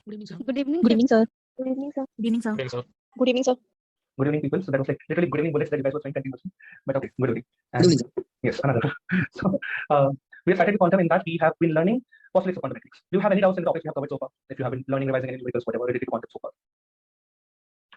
Good evening, sir. Good evening, Good evening, sir. Good evening, sir. Good evening, sir. Good evening, sir. Good evening, sir. Good evening, people. So that was like literally good evening bullets that you guys were trying 10%. But okay, good evening. And Good evening, sir. yes, another. So we have started with quantum in that we have been learning postulates of quantum mechanics. Do you have any doubts in the topics we have covered so far? If you have been learning, revising any numericals, whatever related to quantum so far.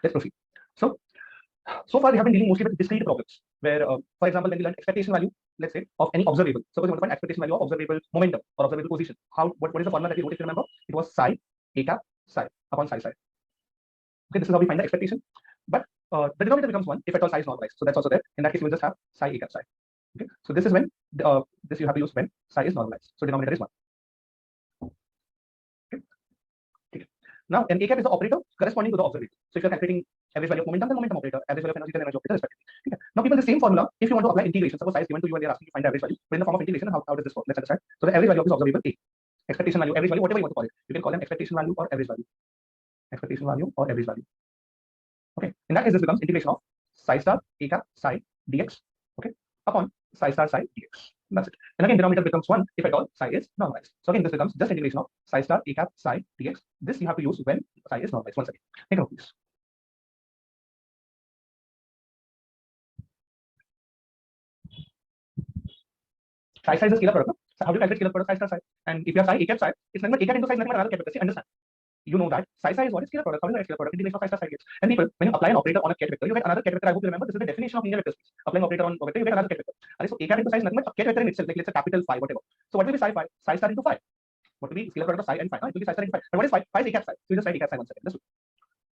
Let's proceed. So far we have been dealing mostly with discrete problems where, for example, when we learn expectation value, let's say, of any observable. Suppose you want to find expectation value of observable momentum or observable position. What is the formula that we wrote, if you remember? It was psi a cap psi upon psi psi. Okay, this is how we find the expectation. But the denominator becomes 1 if at all psi is normalized. So that's also there. In that case, you will just have psi a cap psi. Okay, so this is when this you have to use when psi is normalized. So denominator is 1. Okay. Now, an a cap is the operator corresponding to the observable. So if you're calculating average value of momentum, then momentum operator, average value of energy, then energy operator, respectively. Okay. Now, people, the same formula, if you want to apply integration, suppose psi is given to you and they're asking you to find the average value, but in the form of integration, how does this work? Let's understand. So the average value of this observable A, expectation value, average value, whatever you want to call it, you can call them expectation value or average value. Expectation value or average value. Okay. In that case, this becomes integration of psi star a cap psi dx, okay, upon psi star psi dx. That's it. And again, denominator becomes 1 if at all psi is normalized. So again, this becomes just integration of psi star a cap psi dx. This you have to use when psi is normalized. Once again, take a look, please. Psi is a scalar product. So how do you calculate scalar product psi star psi? And if you have psi a cap psi, it's nothing but a cap into psi is nothing but another cap vector. See, understand? You know that psi is what is scalar product. How is that scalar product? Integration of psi star psi dx. And people, when you apply an operator on a ket vector, you get another ket vector. I hope you remember this is the definition of linear vector space. Applying operator on a vector, you get another ket vector. So a cap into psi is nothing but a ket vector in itself, like let's say capital phi, whatever. So what will be psi phi? Psi star into phi. What will be scalar product of psi and phi? It will be psi star into phi. But what is phi? Phi is a cap psi. So you just write a cap psi once again. That's it.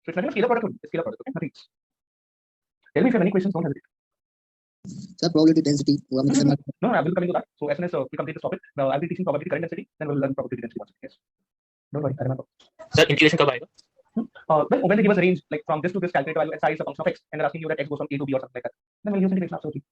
So it's nothing but scalar product only. It's scalar product. Okay, nothing else. Tell me if you have any questions. Don't hesitate. Sir, probability density. No, I will come into that. So as soon as we complete this topic, I'll be teaching probability current density. Then we'll learn probability density once again. Yes. Don't worry, I remember. Sir, integration कब आएगा? Well, when they give us a range like from this to this calculated value and psi is a function of x, and they're asking you that x goes from a to b or something like that, then we'll use integration absolutely.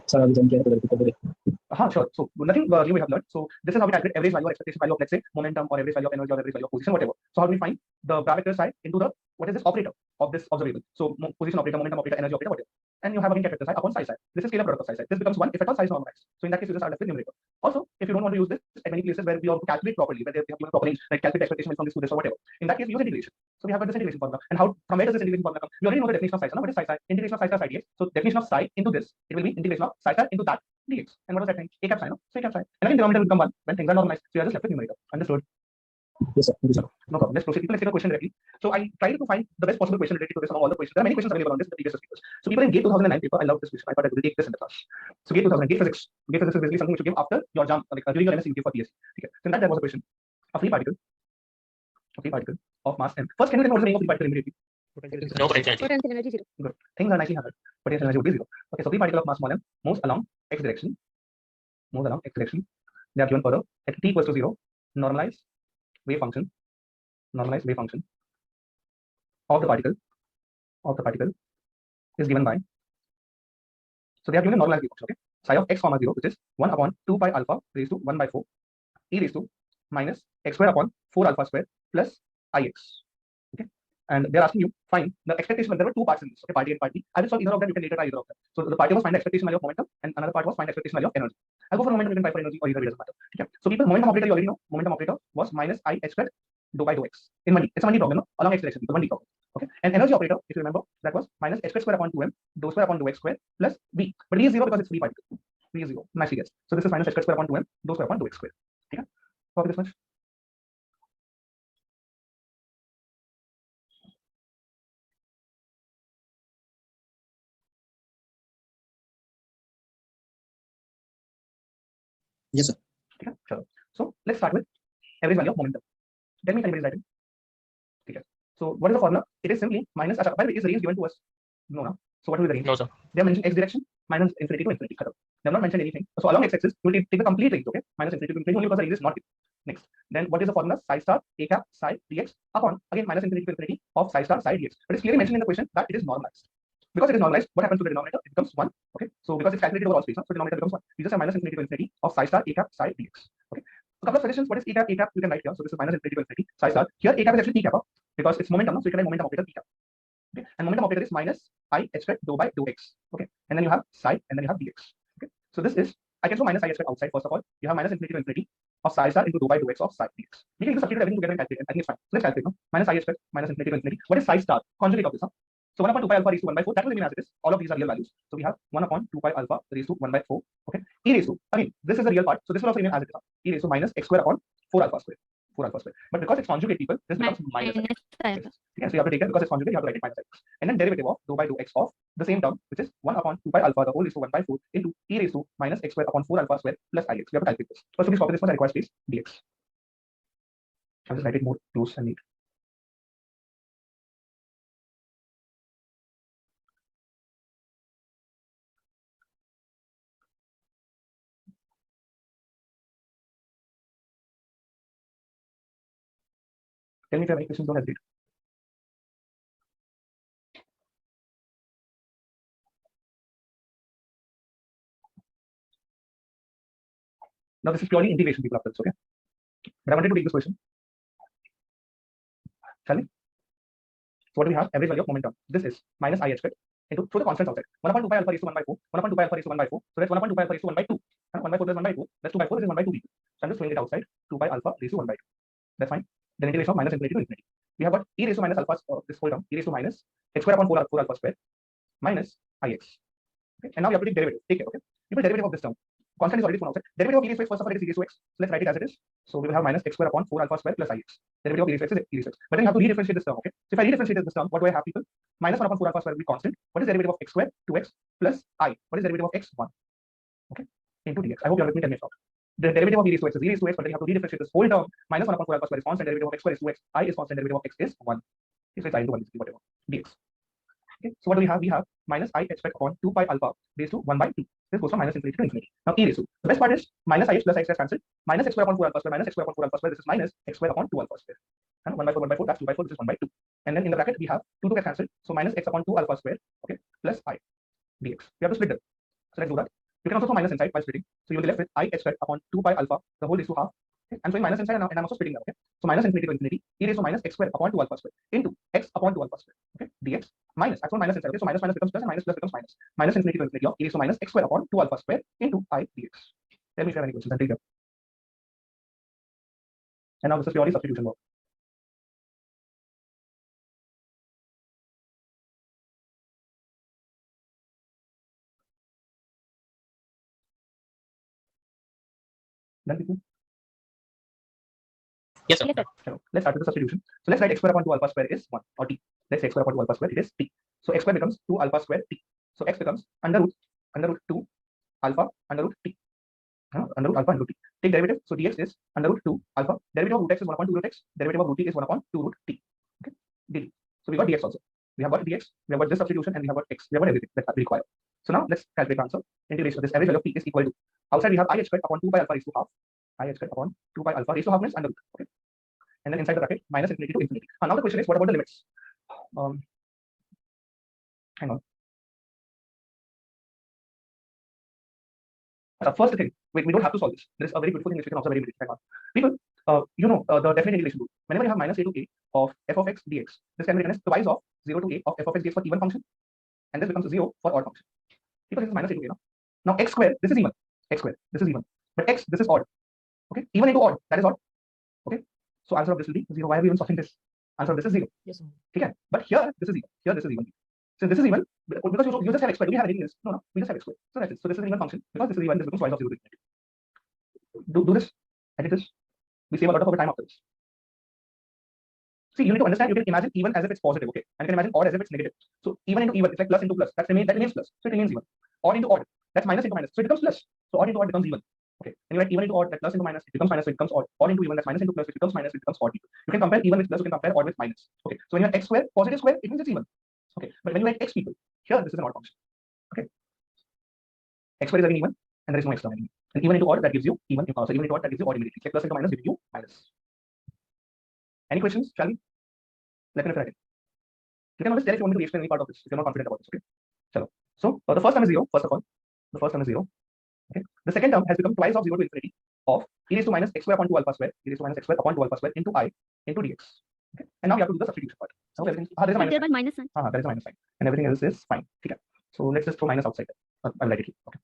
Sir, अभी जान क्या है Sure. So nothing new we have learned. So this is how we calculate average value or expectation value of, let's say, momentum or average value of energy or average value of position, whatever. So how do we find the vector psi into the what is this operator of this observable? So position operator, momentum operator, energy operator, whatever. And you have again vector psi upon psi psi. This is scalar product of psi psi. This becomes 1 if at all psi is normalized. So in that case, you just start with numerator. Also, if you don't want to use this at many places where we want to calculate properly, where they have given proper range, like calculate expectation from this to this or whatever. In that case, we use integration. So we have got this integration formula. And how from where does this integration formula come? We already know the definition of psi. So now what is psi psi? Integration of psi star psi dx. So definition of psi into this, it will be integration of psi star into that dx. And what was that thing? A cap psi, no? So a cap psi. And again, denominator will become 1 when things are normalized. So you are just left with numerator. Understood? Yes, sir. No problem. Let's proceed. People, let's take a question directly. So I tried to find the best possible question related to this among all the questions. There are many questions available on this in the previous papers. So people in GATE 2009 paper, I love this question. I thought I would take this in the class. So GATE 2009, GATE physics. GATE physics is basically something which you give after your jam, like during your MSc you give for PSC. Okay. So in that there was a question. A free particle of mass m. First, can you tell me what is the meaning of free particle immediately? No potential. Potential energy 0. Good. Things are nicely handled. Potential energy would be 0. Okay, so free particle of mass small m moves along x direction. They are given further at t equals to 0. Normalized wave function of the particle is given by. So they are given a normalized wave function. Okay, psi of x comma 0, which is 1 upon 2 pi alpha raised to 1 by 4 e raised to minus x square upon 4 alpha square plus ix. Okay, and they're asking you find the expectation. There were two parts in this. Okay, part A and part B. I will solve either of them. You can later try either of them. So the part A was find the expectation value of momentum, and another part was find the expectation value of energy. I'll go for momentum. You can try for energy or either. It doesn't matter. Okay. So people, momentum operator you already know. Momentum operator was minus I h squared dou by dou x in 1D. It's a 1D problem, no? Along x direction. It's a 1D problem. Okay. And energy operator, if you remember, that was minus h squared upon 2m dou square upon dou x square plus b. But b is 0 because it's free particle. B is 0. Nicely guessed. So this is minus h squared upon 2m dou square upon dou x square. Okay. Copy this much. Yes, sir. Okay. Sure. So let's start with average value of momentum. Tell me if anybody is writing. Okay. So what is the formula? It is simply minus. By the way, is the range given to us? No, no. So what will be the range? No, sir. They have mentioned x direction minus infinity to infinity. They have not mentioned anything. So along x-axis, you will take the complete range. Okay, minus infinity to infinity only because the range is not given. Next, then what is the formula? Psi star a cap psi dx upon again minus infinity to infinity of psi star psi dx. But it's clearly mentioned in the question that it is normalized. Because it is normalized, what happens to the denominator? It becomes 1. Okay, so because it's calculated over all space, so denominator becomes 1. We just have minus infinity to infinity of psi star a cap psi dx. Okay, so a couple of suggestions. What is a cap? A cap you can write here. So this is minus infinity to infinity psi star. Here a cap is actually t kappa because it's momentum, so you can write momentum operator p kappa. Okay, and momentum operator is minus I h squared dou by dou x. Okay, and then you have psi and then you have dx. Okay, so this is, I can show minus I h squared outside. First of all, you have minus infinity to infinity of psi star into 2 by 2x of psi dx. We can substitute everything together and calculate, and I think it's fine. So let's calculate now. Minus I square minus infinity to infinity. What is psi star? Conjugate of this, huh? So 1 upon 2 pi alpha raised to 1 by 4, that will remain as it is. All of these are real values. So we have 1 upon 2 pi alpha raised to 1 by 4. Okay. E raised to, again, this is the real part. So this will also remain as it is. E raised to minus x square upon 4 alpha square. 4 alpha square. But because it's conjugate, people, this becomes minus x. Okay. So you have to take it because it's conjugate, you have to write it minus x. And then derivative of 2 by 2x of the same term, which is 1 upon 2 pi alpha, the whole raised to 1 by 4 into e raised to minus x square upon 4 alpha square plus ix. We have to calculate this. First, please copy this one, I require space dx. I'll just write it more close and neat. Tell me if you have any questions, don't hesitate. Now this is purely integration, people, after this, okay? But I wanted to take this question. Shall we? So what do we have? Average value of momentum. This is minus I h squared into, through the constants outside. 1 upon 2 pi alpha raised to 1 by 4. 1 upon 2 pi alpha raised to 1 by 4. So that's 1 upon 2 pi alpha raised to 1 by 2. 1 by 4 plus 1 by 2. That's 2 by 4. This is 1 by 2 people. So I'm just throwing it outside. 2 pi alpha raised to 1 by 2. That's fine. Then integration of minus infinity to infinity. We have got e raised to minus alpha, this whole term, e raised to minus x square upon 4 alpha square minus ix. Okay. And now we have to take derivative. Take it, okay? People, derivative of this term. Constant is already thrown outside. Derivative of e raised to x, first of all, it is e raised to x. So let's write it as it is. So we will have minus x square upon 4 alpha square plus ix. Derivative of e raised to x is e raised to x. But then you have to redifferentiate this term, okay? So if I redifferentiate this term, what do I have, people? Minus 1 upon 4 alpha square will be constant. What is derivative of x square? 2x plus I. What is derivative of x? 1. Okay? Into dx. I hope you are with me. Tell me out. The derivative of e raised to x is e raised to x, but then you have to redifferentiate this whole term. Minus 1 upon 4 alpha square is constant. Derivative of x square is 2x. I is constant. Derivative of x is 1. So it's I into 1 is whatever. Dx. Okay, so what do we have? We have minus I h squared upon 2 pi alpha raised to 1 by 2. This goes from minus infinity to infinity. Now e raised to. The best part is minus ix plus x is cancelled. Minus x square upon 4 alpha square minus x square upon 4 alpha square. This is minus x square upon 2 alpha square. And 1 by 4, 1 by 4, that's 2 by 4, this is 1 by 2. And then in the bracket we have 2 gets cancelled. So minus x upon 2 alpha square, okay, plus I dx. We have to split them. So let's do that. You can also throw minus inside by splitting. So you will be left with I h squared upon 2 pi alpha, the whole raised to half. Okay? I'm showing minus inside and I'm also splitting them. Okay? So minus infinity to infinity, e raised to minus x square upon 2 alpha square into x upon 2 alpha square. Okay, dx minus. I've thrown minus inside. Okay, so minus minus becomes plus and minus plus becomes minus. Minus infinity to infinity of e raised to minus x square upon 2 alpha square into I dx. Tell me if you have any questions and take them. And now this is purely substitution work. Done, people? Yes, sir. Let's start with the substitution. So let's write x square upon 2 alpha square is 1 or t. Let's say x square upon 2 alpha square, it is t. So x square becomes 2 alpha square t. So x becomes under root 2 alpha under root t. Under root alpha under root t. Take derivative. So dx is under root 2 alpha. Derivative of root x is 1 upon 2 root x. Derivative of root t is 1 upon 2 root t. Okay. dt. So we got dx also. We have got dx. We have got this substitution and we have got x. We have got everything that we require. So now let's calculate the answer. Integration of this average value of t is equal to, outside we have I h squared upon 2 pi alpha raised to half. I h squared upon 2 pi alpha raised to half means under root. Okay. And then inside the bracket minus infinity to infinity. Now the question is, what about the limits? Hang on. First thing, we don't have to solve this. There is a very beautiful thing which we can observe very immediately. Hang on. People, you know the definite integration rule. Whenever you have minus a to a of f of x dx, this can be written as twice of 0 to a of f of x dx for even function, and this becomes 0 for odd function. People, this is minus a to a now. Now x square, this is even. X square, this is even. But x, this is odd. Okay, even into odd, that is odd. Okay. So answer of this will be 0. Why are we even solving this? Answer of this is 0. Yes, sir. Okay. But here this is even. Here this is even. So this is even because you just have x square. Do we have anything else? No, we just have x square. So that's it. So this is an even function. Because this is even, this becomes twice of 0 to infinity. Do this. Edit this. We save a lot of our time after this. See, you need to understand, you can imagine even as if it's positive, okay? And you can imagine odd as if it's negative. So even into even, it's like plus into plus. That remains plus. So it remains even. Odd into odd. That's minus into minus. So it becomes plus. So odd into odd becomes even. Okay. And you write even into odd, that plus into minus, it becomes minus, so it becomes odd. Odd into even, that's minus into plus, it becomes minus, it becomes odd. You can compare even with plus, you can compare odd with minus. Okay. So when you have x square, positive square, it means it's even. Okay. But when you write x people, here this is an odd function. Okay. X square is again even, and there is no extra anymore. And even into odd, that gives you even. So even into odd, that gives you odd immediately. Like plus into minus gives you minus. Any questions? Shall we? Let me know if I can. You can always tell if you want me to explain any part of this, if you're not confident about this. Okay. So the first term is 0, first of all. The first term is 0. Okay. The second term has become twice of 0 to infinity of e raised to minus x square upon 2 alpha square, e raised to minus x square upon 2 alpha square into I into dx. Okay. And now we have to do the substitution part. So everything, there is a minus sign. There is a minus sign. And everything else is fine. Okay. So let's just throw minus outside. I'll write it here. Okay.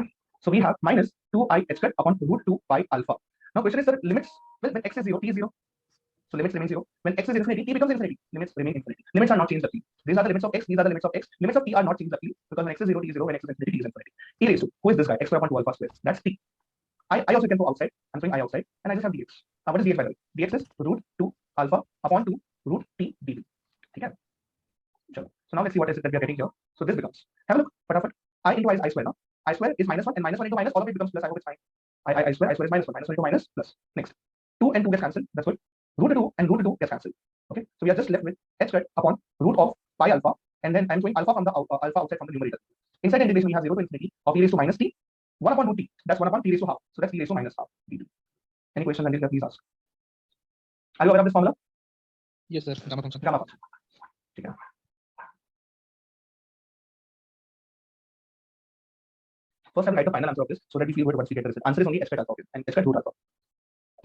Okay. So we have minus 2i h squared upon root 2 pi alpha. Now question is, sir, limits, well, when x is 0, t is 0. So limits remain 0. When x is infinity, t becomes infinity. Limits remain infinity. Limits are not changed luckily. These are the limits of x, these are the limits of x. Limits of t are not changed luckily because when x is 0, t is 0, when x is infinity, t is infinity. E raised to, who is this guy? X squared upon 2 alpha squared. That's t. I also can go outside. I'm throwing I outside and I just have dx. Now what is dx by the way? Dx is root 2 alpha upon 2 root t dt. Okay? So now let's see what is it that we are getting here. So this becomes, have a look, I into I square now. I square is minus 1 and minus 1 into minus, all of it becomes plus. I hope it's fine. I square is minus 1, minus 1 into minus plus. Next, 2 and 2 gets cancelled. That's good. Root 2 and root 2 gets cancelled. Okay, so we are just left with h squared upon root of pi alpha, and then I'm going alpha from the alpha outside from the numerator. Inside the integration we have 0 to infinity of e raised to minus t, 1 upon root t. That's 1 upon t raised to half. So that's t raised to minus half dt. Any questions until please ask. Are you aware of this formula? Yes, sir. Gamma function. Gamma function. Okay. First, I will write the final answer of this so that we feel good once we get the result. Answer is only h squared alpha and h squared root alpha.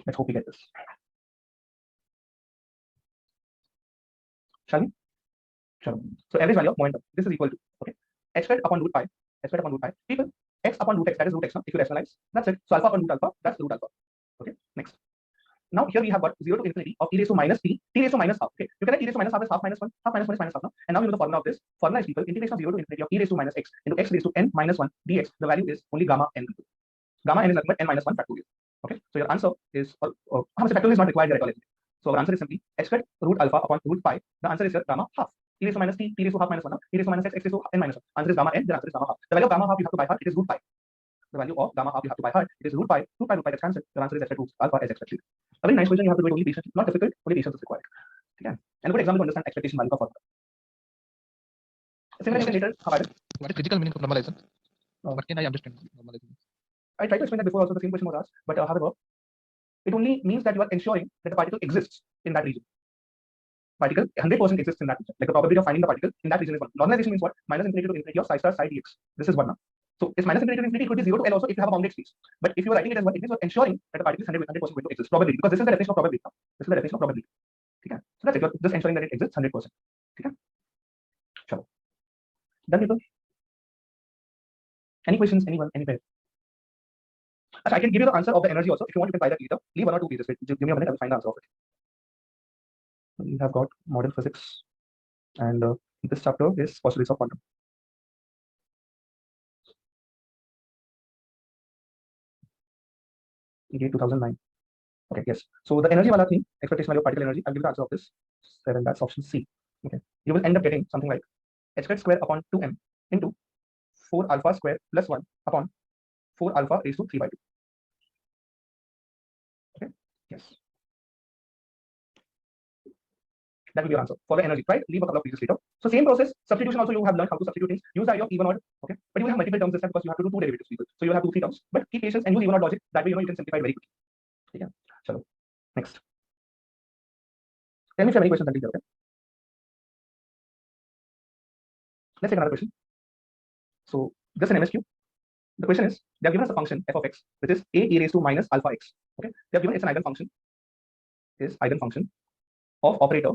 Let's hope we get this. Shall we? Sure. So average value of momentum. This is equal to, okay, h squared upon root pi. H squared upon root pi. People, x upon root x, that is root x now, if you rationalize. That's it. So alpha upon root alpha, that's root alpha. Okay, next. Now here we have got 0 to infinity of e raised to minus t, t raised to minus half. Okay, you can write e raised to minus half as half minus 1, half minus 1 is minus half now. And now you know the formula of this. Formula is equal integration of 0 to infinity of e raised to minus x into x raised to n minus 1 dx. The value is only gamma n. Gamma n is nothing but n minus 1 factorial. Okay, so your answer is, factorial is not required here at all. So our answer is simply h squared root alpha upon root pi. The answer is here gamma half. E raised to minus t, t raised to half minus 1 now. E raised to minus x, x raised to n minus 1. Answer is gamma n, the answer is gamma half. The value of gamma half you have to by heart, it is root pi. The value of gamma half you have to by heart, it is root pi. Root pi gets cancelled. The answer is h squared root alpha as expected. A very nice question, you have to do it only patiently. Not difficult, only patience is required. Okay. And a good example to understand expectation value for formula. Similar you can later have it. What is critical meaning of normalization? What can I understand normalization? I tried to explain that before also, the same question was asked, but however, it only means that you are ensuring that the particle exists in that region. Particle 100% exists in that region. Like the probability of finding the particle in that region is 1. Normalization means what? Minus infinity to infinity of psi star psi dx. This is 1 now. So it's minus infinity to infinity, it could be 0 to L also if you have a bounded space. But if you are writing it as 1, it means you are ensuring that the particle is 100% going to exist. Probability, because this is the definition of probability. This is the definition of probability. Okay. So that's it. You're just ensuring that it exists 100%. Okay. Sure. Done, people? Any questions? Anyone? Anywhere? I can give you the answer of the energy also. If you want, you can buy that later. Leave 1 or 2 pages. Wait, give me a minute. I will find the answer of it. We have got modern physics, and this chapter is postulates of quantum. Okay, 2009. Okay, yes. So the energy wala thing, expectation value of particle energy. I'll give you the answer of this. 7. That's option C. Okay, you will end up getting something like h squared upon 2m into 4 alpha square plus 1 upon 4 alpha raised to 3 by 2. Okay, yes. That will be your answer for the energy, right? Leave a couple of pages later. So same process, substitution also you have learned how to substitute things. Use the idea of even odd, okay? But you will have multiple terms this time because you have to do 2 derivatives, people. So you will have 2, 3 terms. But keep patience and use even odd logic. That way you can simplify it very quickly. Okay. Chalo. Next. Tell me if you have any questions until here, okay? Let's take another question. So just an MSQ. The question is, they have given us a function f of x, which is a e raised to minus alpha x. Okay, they have given it's an eigenfunction. Is eigenfunction of operator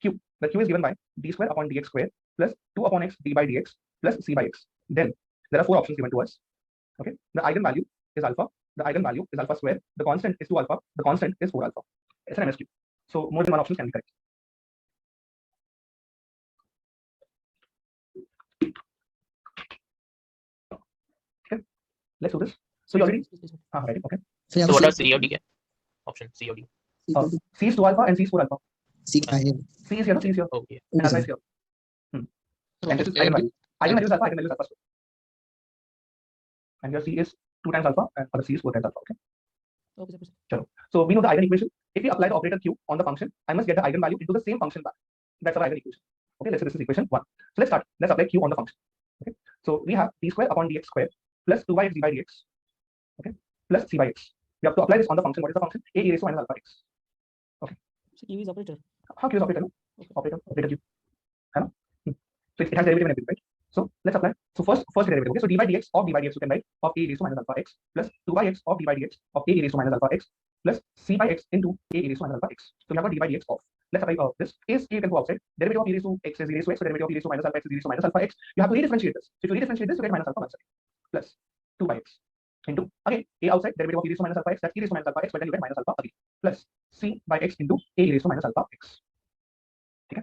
q. The q is given by d square upon dx square plus 2 upon x d by dx plus c by x. Then there are 4 options given to us. Okay, the eigenvalue is alpha. The eigenvalue is alpha square. The constant is 2 alpha. The constant is 4 alpha. It's an MSQ. So more than one option can be correct. Okay, let's do this. So you already ready? Okay. So what are C or D? Option C or D. C is 2 alpha and C is 4 alpha. C is here, C is here. Okay. And alpha is here. And this is eigenvalue. Eigenvalue is alpha, eigenvalue is alpha square. And your C is 2 times alpha and other C is 4 times alpha. Okay. Sure. So we know the eigenequation. If we apply the operator q on the function, I must get the eigenvalue into the same function back. That's our eigenequation. Okay, let's say this is equation 1. So let's start. Let's apply q on the function. Okay. So we have d square upon dx square plus 2x d by dx. Okay. Plus c by x. We have to apply this on the function. What is the function? A e raised to minus alpha x. Okay. So q is operator. How q is operator? No? Okay. Operator q. So it has derivative and everything, right? So let's apply. So first derivative. Okay. So d by dx of d by dx you can write of a raised to minus alpha x plus 2x of d by dx of a raised to minus alpha x plus c by x into a raised to minus alpha x. So we have got d by dx of. Let's apply this. Is a can go outside. Derivative of e raised to x is e raised to x. So derivative of e raised to minus alpha x is e raised to minus alpha x. You have to redifferentiate this. So if you redifferentiate this, you get minus alpha 1 second. plus 2 by x into, again, a outside, derivative of e raised to minus alpha x, that's e raised to minus alpha x, but then you get minus alpha again, plus c by x into a e raised to minus alpha x. Okay.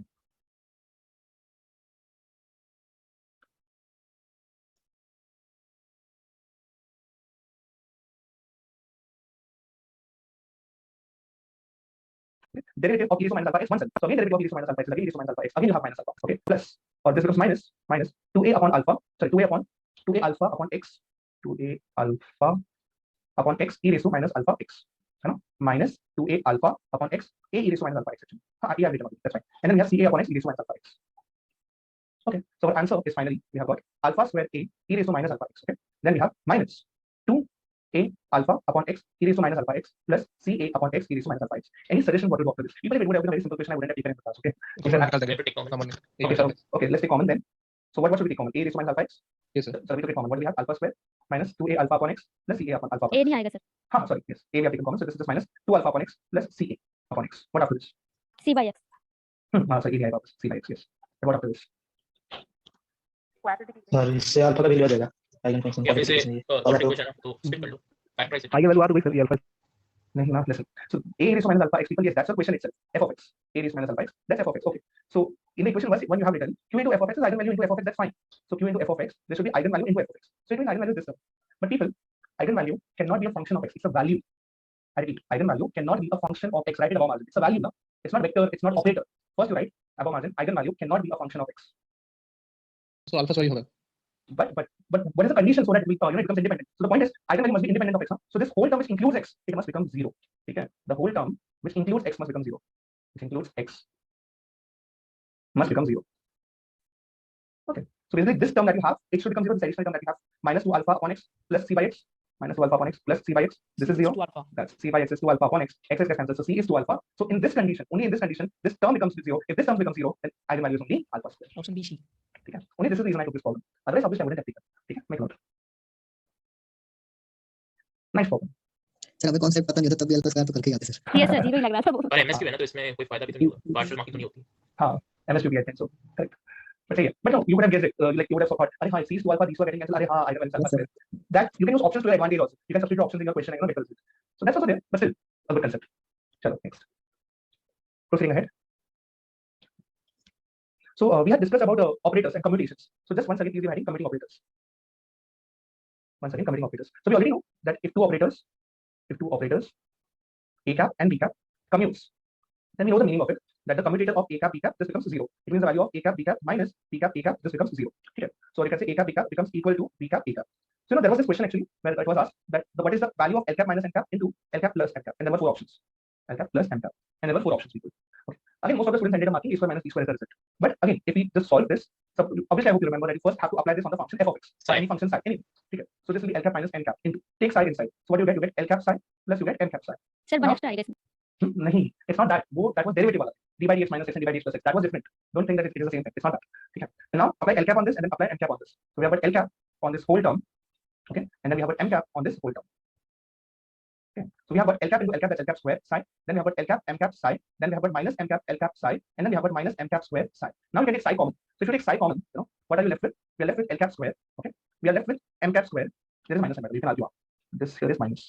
Derivative of e raised to minus alpha x oneself. So again, derivative of e raised to minus alpha x is again e raised to minus alpha x. Again, you have minus alpha. Okay, plus, or this becomes minus 2a upon alpha. Sorry, 2a alpha upon x, 2a alpha upon x e raised to minus alpha x. Minus 2a alpha upon x a e raised to minus alpha x. That's fine. And then we have ca upon x e raised to minus alpha x. Okay, so our answer is finally we have got alpha square a e raised to minus alpha x. Okay, then we have minus 2a alpha upon x e raised to minus alpha x plus ca upon x e raised to minus alpha x. Any suggestion what to do after this? Even if it would have been a very simple question, I wouldn't have taken it in the class. Okay. You have to take common. Someone Okay, let's take common then. So what should we take common? A raised to minus alpha x. yes, sir. So we took it common. What do we have? Alpha square minus 2a alpha upon x plus ca upon alpha. A नहीं आएगा sir. Sorry, yes. A we have taken common. So this is just minus 2 alpha upon x plus ca upon x. What after this? C by x. Sorry, A by c by x. Yes. And what after this? Sir इससे alpha का value आ जाएगा eigen function या फिर से और तो equation तो split कर लो, फैक्टराइज इट. आगे वाला तो वही alpha. नहीं ना, listen. So a raised to minus alpha x people, yes, that's the question itself. F of x. A raised to minus alpha x. That's f of x. Okay. So in the equation one you have written q into f of x is eigenvalue into f of x. That's fine. So q into f of x, there should be eigenvalue into f of x. So it means eigenvalue is this term. But people, eigenvalue cannot be a function of x. It's a value. I repeat, eigenvalue cannot be a function of x. Write it above margin. It's a value now. It's not vector. It's not operator. First you write above margin. Eigenvalue cannot be a function of x. So alpha सही होगा. But what is the condition so that it becomes independent? So the point is eigenvalue must be independent of x. Huh? So this whole term which includes x, it must become 0. Okay? The whole term which includes x must become 0. Which includes x must become 0. Okay. So basically this term that you have, it should become 0. This additional term that you have, minus 2 alpha upon x plus c by x, minus 2 alpha upon x plus c by x. This is 0. That's c by x is 2 alpha upon x. X is cancelled. So c is 2 alpha. So in this condition, only in this condition, this term becomes 0. If this term becomes 0, then eigenvalue is only alpha square. Option B C. Okay. Only this is the reason I took this problem. Otherwise, obviously, I wouldn't have taken. Okay. Make note. Nice problem. Sir हमें concept पता नहीं होता तब भी alpha square तो करके आते sir. Yes sir, zero ही लग रहा था वो. और एमएसक्यू है ना, तो इसमें कोई फायदा भी तो नहीं होगा, पार्शियल मार्किंग तो नहीं होती. MSQB, I think so. Correct. But yeah, but no, you would have guessed it. Like you would have thought, "Arey ha, C is 2 alpha, these two are getting cancelled. Arey ha, eigenvalue alpha square." That you can use options to your advantage also. You can substitute options in your question. So that's also there, but still a good concept. Chalo, next. Proceeding ahead. So we had discussed about operators and commutations. So just once again, please be writing commuting operators. Once again, commuting operators. So we already know that if two operators, A cap and B cap commutes, then we know the meaning of it. That the commutator of A cap B cap this becomes 0. It means the value of A cap B cap minus B cap A cap this becomes 0. Okay. So you can say A cap B cap becomes equal to B cap A cap. So there was this question actually where it was asked that what is the value of L cap minus N cap into L cap plus M cap, and there were 4 options. L cap plus M cap, and there were 4 options people. Okay. Again, most of the students ended up marking A square minus B square as a result. But again, if we just solve this, so obviously I hope you remember that you first have to apply this on the function f of x. So any function psi, any. Okay. So this will be L cap minus N cap into take psi inside. So what do you get? You get L cap psi plus you get M cap psi. Sir, one extra आएगा इसमें. Nahi, it's not that. That was derivative wala. D by dx minus x and d by dx plus x. That was different. Don't think that it is the same thing. It's not that. Okay. And now apply L cap on this and then apply M cap on this. So we have got L cap on this whole term. Okay. And then we have got M cap on this whole term. Okay. So we have got L cap into L cap, that's L cap square psi. Then we have got L cap M cap psi. Then we have got minus M cap L cap psi. And then we have got minus M cap square psi. Now we can take psi common. So if you take psi common, what are you left with? We are left with L cap square. Okay. We are left with M cap square. There is minus M cap. You can argue. This here is minus.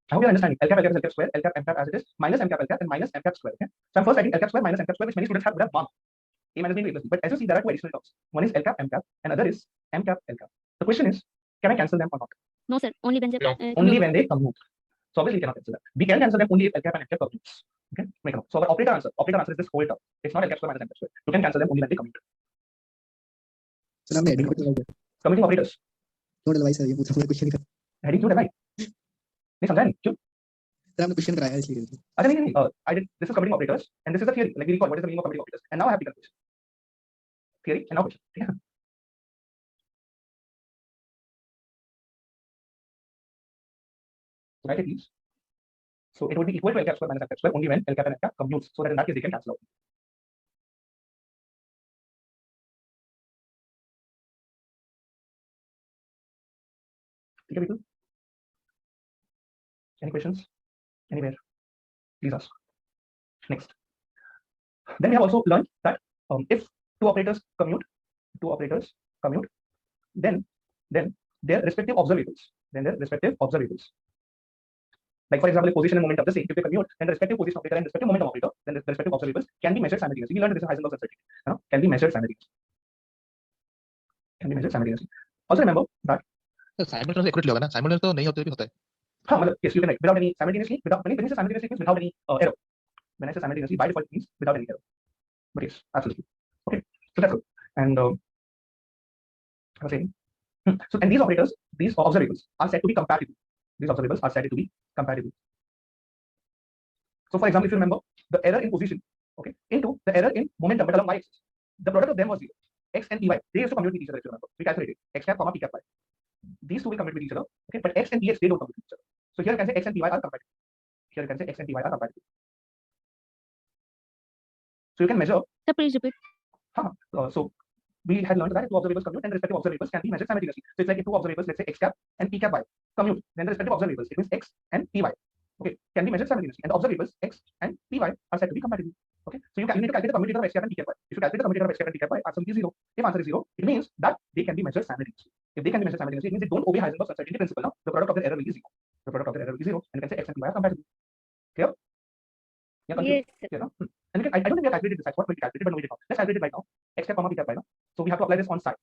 I hope you are understanding. L cap is L cap square, L cap M cap as it is, minus M cap L cap, and minus M cap square. Okay. So I'm first writing L cap square minus M cap square, which many students would have 1. A minus B plus B. But as you see, there are 2 additional terms. One is L cap M cap, and other is M cap L cap. The question is, can I cancel them or not? No sir, only when No. Only when they commute. So obviously we cannot cancel them. We can cancel them only if L cap and M cap commutes. Okay. Make a note. So our operator answer is this whole term. It's not L cap square minus M cap square. You can cancel them only when they commute. Sir हमने heading को Commuting operators. क्यों डलवाई sir ये पूछा मुझे question का. Heading क्यों डलवाई? नहीं समझा नहीं क्यों? सर हमने क्वेश्चन कराया इसलिए. अच्छा नहीं I did this is commuting operators and this is the theory. Like we recall what is the meaning of commuting operators. And now I have the conclusion. Theory and now question. Yeah. Write it please. So it would be equal to L cap square minus M cap square only when L cap and M cap commutes. So that in that case they can cancel out. Okay, people. Any questions? Anywhere? Please ask. Next. Then we have also learned that if two operators commute, then then their respective observables. Like for example, if position and momentum the same, if they commute, then the respective position operator and respective momentum operator, then the respective observables can be measured simultaneously. We learned this in Heisenberg's uncertainty. Can be measured simultaneously. Also remember that simultaneous accurately होगा ना, simultaneous तो नहीं होते भी होता है. हाँ मतलब yes, you can write without any simultaneously, without when I say simultaneously means without any error. When I say simultaneously, by default it means without any error. But yes, absolutely. Okay, so that's good. And I was saying, so and these operators, these observables are said to be compatible. These observables are said to be compatible. So for example, if you remember the error in position, okay, into the error in momentum but along y-axis, the product of them was 0. X and py, they used to commute with each other. If you remember, we calculated x cap, p cap y. These two will commute with each other, okay, but x and px they don't commute with each other. So here you can say x and py are compatible. Here you can say x and py are compatible. So you can measure. Sir, please repeat. So we had learned that if two observables commute, then the respective observables can be measured simultaneously. So it's like if two observables, let's say x cap and p cap y, commute, then the respective observables, it means x and py, okay, can be measured simultaneously, and the observables x and py are said to be compatible. Okay, so you need to calculate the commutator of x cap and p cap y. If you calculate the commutator of x cap and p cap y, answer is 0. If answer is 0, it means that they can be measured simultaneously. If they can be measured simultaneously, it means they don't obey Heisenberg's uncertainty principle. Now the product of their error will be 0. The product of their error will be 0, and you can say x and py are compatible. Clear? Yeah, Yes, sir. yeah, no? And you can, I don't think we have calculated this. I thought we calculated, but no, we did not. Let's calculate it right now. X cap, p cap by now. So we have to apply this on psi.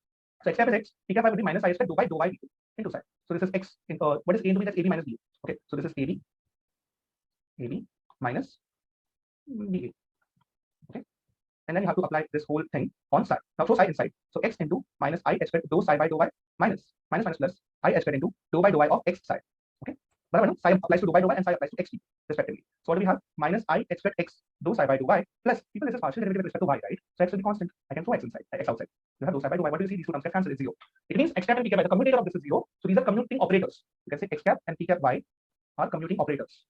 So x cap is x, p cap by will be minus I squared dou by dt into psi. So this is x in what is a into b? That's ab minus b. Okay, so this is ab minus ba. Okay, and then you have to apply this whole thing on psi. Now throw psi inside. So x into minus I squared dou psi by dou y minus plus I squared into dou by of x psi. Okay, but psi applies to dou by and psi applies to xt respectively. So what do we have? Minus I squared x dou psi by dou y plus people this is partial derivative with respect to y, right? So x will be constant. I can throw x inside, x outside. You have dou psi by dou y. What do you see? These two terms get cancelled. It's 0. It means x cap and p cap y, the commutator of this is 0. So these are commuting operators. You can say x cap and p cap y are commuting operators.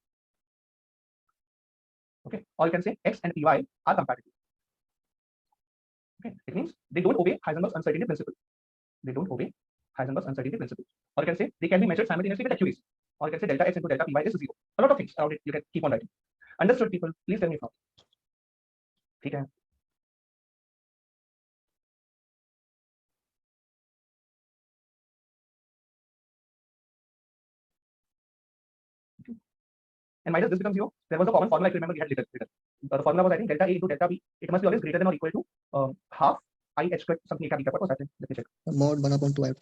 Okay, or you can say x and py are compatible. Okay, it means they don't obey Heisenberg's uncertainty principle. They don't obey Heisenberg's uncertainty principle. Or you can say they can be measured simultaneously with accuracy. Or you can say delta x into delta py is 0. A lot of things around it you can keep on writing. Understood, people? Please tell me if not. Okay. And minus this becomes 0. There was a common formula, if you remember, we had written. The formula was, I think, delta A into delta B. It must be always greater than or equal to half I h squared something cap. What was that? Let me check. Mod 1 upon 2 iota.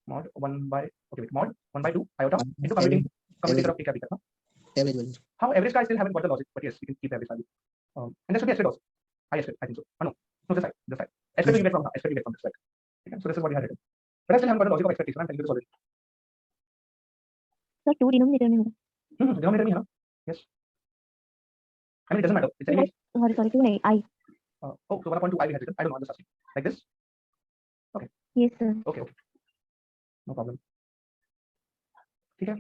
Mod 1 by, okay, wait, mod 1 by 2 iota into commutator of p cap. No? Average value. How average guys still haven't got the logic, but yes, we can keep the average value. And there should be h squared also. I squared, I think so. Oh, no, this side. H squared we get from this side. Okay, so this is what we had written. But I still haven't got the logic of expectation. I'm telling you this already. Sir, 2 denominator में होगा. Denominator में है ना? Yes. I mean, it doesn't matter. It's anyway. Sorry, 2 नहीं, I. So 1 upon 2 I we had written. I don't know. I'm just asking. Like this. Okay. Yes, sir. Okay. No problem. Okay.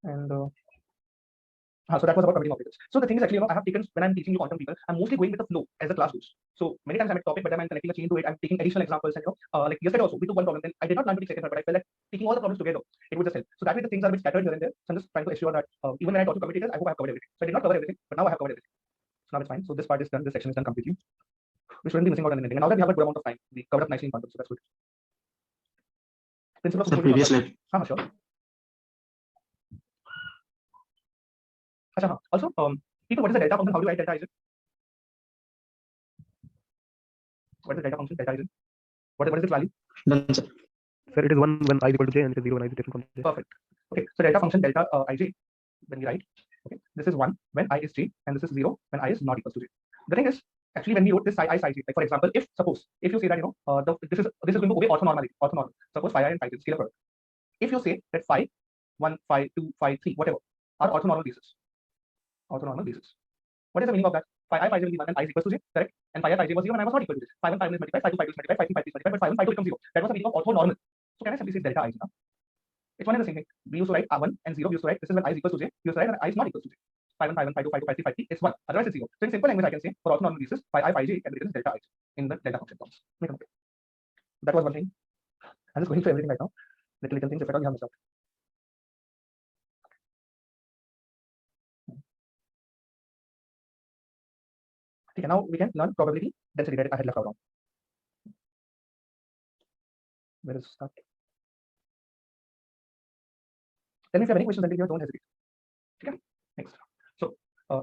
And so that was about commuting operators. So the thing is actually, I have taken, when I'm teaching you quantum people, I'm mostly going with the flow as the class goes. So many times I'm at topic, but then I'm connecting a chain to it. I'm taking additional examples, and like yesterday also, we took one problem. Then I did not learn to take second one, but I felt like taking all the problems together, it would just help. So that way the things are a bit scattered here and there. So I'm just trying to assure that even when I talk to commutators, I hope I have covered everything. So I did not cover everything, but now I have covered everything. So now it's fine. So this part is done. This section is done completely. We shouldn't be missing out on anything. And now that we have a good amount of time, we covered up nicely in quantum, so that's good. Principle of the previous slide. Sure. Also, people, what is the delta function? How do you write delta? Is it? What is the delta function? Delta is it? What is its value? Done, sir. Sir, it is 1 when I is equal to j, and it is 0 when I is different from j. Perfect. Okay, so delta function delta ij when we write. Okay, this is 1 when I is j, and this is 0 when I is not equal to j. The thing is, actually, when we wrote this psi I psi j, like for example, if you say that this is going to obey orthonormality. Suppose phi I and phi j is scalar product. If you say that phi 1, phi 2, phi 3, whatever are orthonormal bases. Orthonormal basis. What is the meaning of that? Phi I phi j will be 1 when I is equal to j, correct? And phi I phi j was 0 when I was not equal to j. Phi 1 phi 1 is multiplied, phi 2 phi 2 is multiplied, phi 3 phi 3 is multiplied, but phi 1 phi 2 becomes 0. That was the meaning of orthonormal. So can I simply say delta I now? It's one and the same thing. We used to write R1 and 0. We used to write this is when I is equal to j. We used to write when I is not equal to j. Phi 1 phi 1 phi 2 phi 2 phi 3 phi 3 it's 1. Otherwise it's 0. So in simple language I can say for orthonormal basis phi I phi j can be written as delta I in the delta function terms. That was one thing. I'm just going through everything right now. Little things if at all you have missed out. Okay, now we can learn probability density that I had left out on. Where is that? Tell me if you have any questions until here, don't hesitate. Okay, next. So